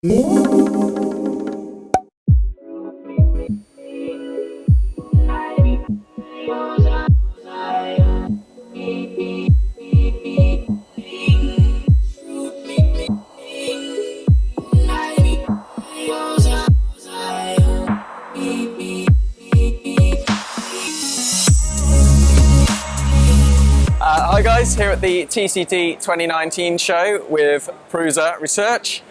Hi guys, here at the TCT 2019 show with Prusa Research,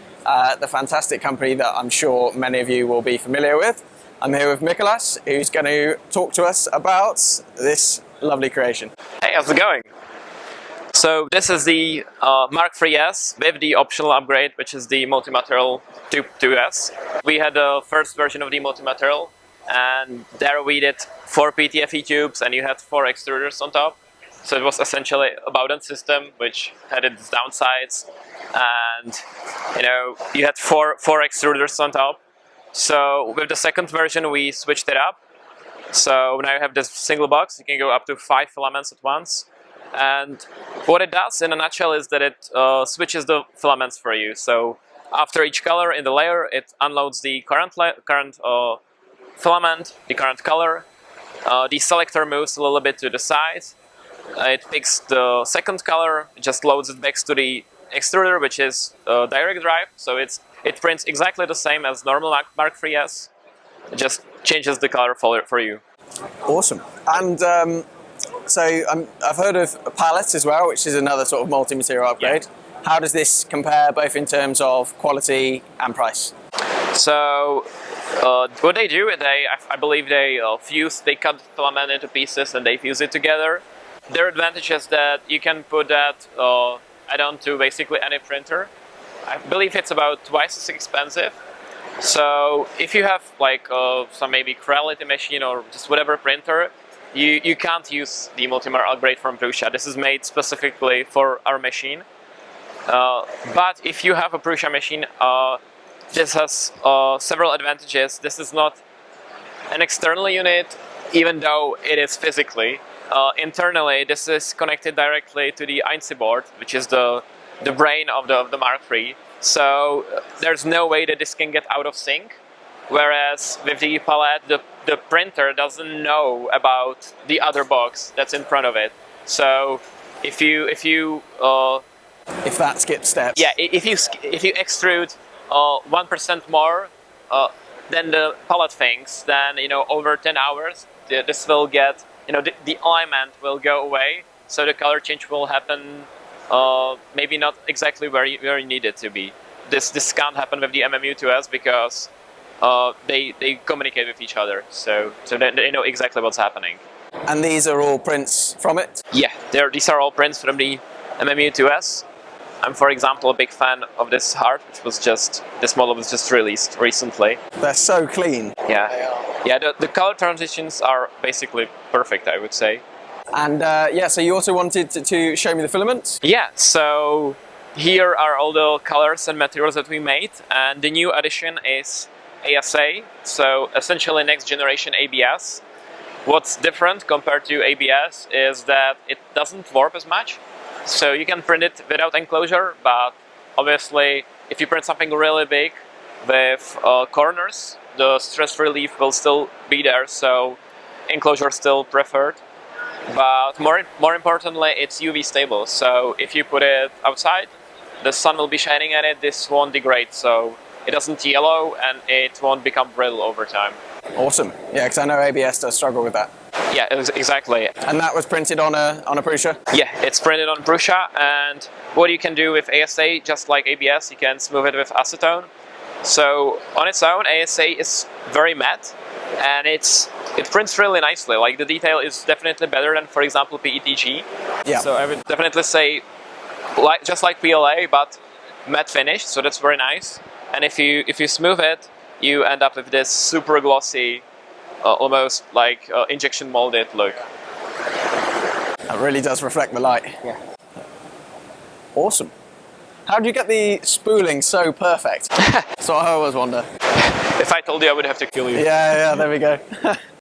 the fantastic company that I'm sure many of you will be familiar with. I'm here with Mikolas, who's going to talk to us about this lovely creation. Hey, how's it going? So this is the Mark III's with the optional upgrade, which is the multi-material Tube 2S. We had the first version of the multi-material, and there we did 4 PTFE tubes, and you had 4 extruders on top. So it was essentially a Bowden system, which had its downsides, and you had four extruders on top. So with the second version, we switched it up. So now you have this single box. You can go up to 5 filaments at once. And what it does in a nutshell is that it switches the filaments for you. So after each color in the layer, it unloads the current filament, the current color. The selector moves a little bit to the side. It picks the second color, just loads it back to the extruder, which is direct drive. So it prints exactly the same as normal Mark III's. It just changes the color for you. Awesome. And I've heard of pallets as well, which is another sort of multi-material upgrade. Yeah. How does this compare both in terms of quality and price? So what they do, I believe they cut the filament into pieces and they fuse it together. Their advantage is that you can put that add-on to basically any printer. I believe it's about twice as expensive. So if you have like some maybe Creality machine or just whatever printer, you can't use the multi-material upgrade from Prusa. This is made specifically for our machine. But if you have a Prusa machine, this has several advantages. This is not an external unit, even though it is physically. Internally, this is connected directly to the ASA board, which is the brain of the Mark III. So there's no way that this can get out of sync. Whereas with the palette, the printer doesn't know about the other box that's in front of it. So if that skips steps. Yeah, if you extrude 1% more than the palette thinks, then over 10 hours this will get. The alignment will go away, so the color change will happen maybe not exactly where you need it to be. This can't happen with the MMU2S because they communicate with each other, so they know exactly what's happening. And these are all prints from it? Yeah, these are all prints from the MMU2S. I'm, for example, a big fan of this heart, this model was just released recently. They're so clean. Yeah. Yeah, the color transitions are basically perfect, I would say. And so you also wanted to show me the filaments? Yeah, so here are all the colors and materials that we made, and the new addition is ASA, so essentially next generation ABS. What's different compared to ABS is that it doesn't warp as much, so you can print it without enclosure, but obviously if you print something really big with corners, the stress relief will still be there, so enclosure is still preferred. But more importantly, it's UV stable, so if you put it outside, the sun will be shining at it, this won't degrade, so it doesn't yellow and it won't become brittle over time. Awesome. Yeah, because I know ABS does struggle with that. Yeah, exactly. And that was printed on a Prusa? Yeah, it's printed on Prusa, and what you can do with ASA, just like ABS, you can smooth it with acetone. So on its own, ASA is very matte, and it prints really nicely. Like the detail is definitely better than, for example, PETG. Yeah. So I would definitely say, just like PLA, but matte finish. So that's very nice. And if you smooth it, you end up with this super glossy, almost like injection molded look. That really does reflect the light. Yeah. Awesome. How do you get the spooling so perfect? So I always wonder. If I told you, I would have to kill you. Yeah, there we go.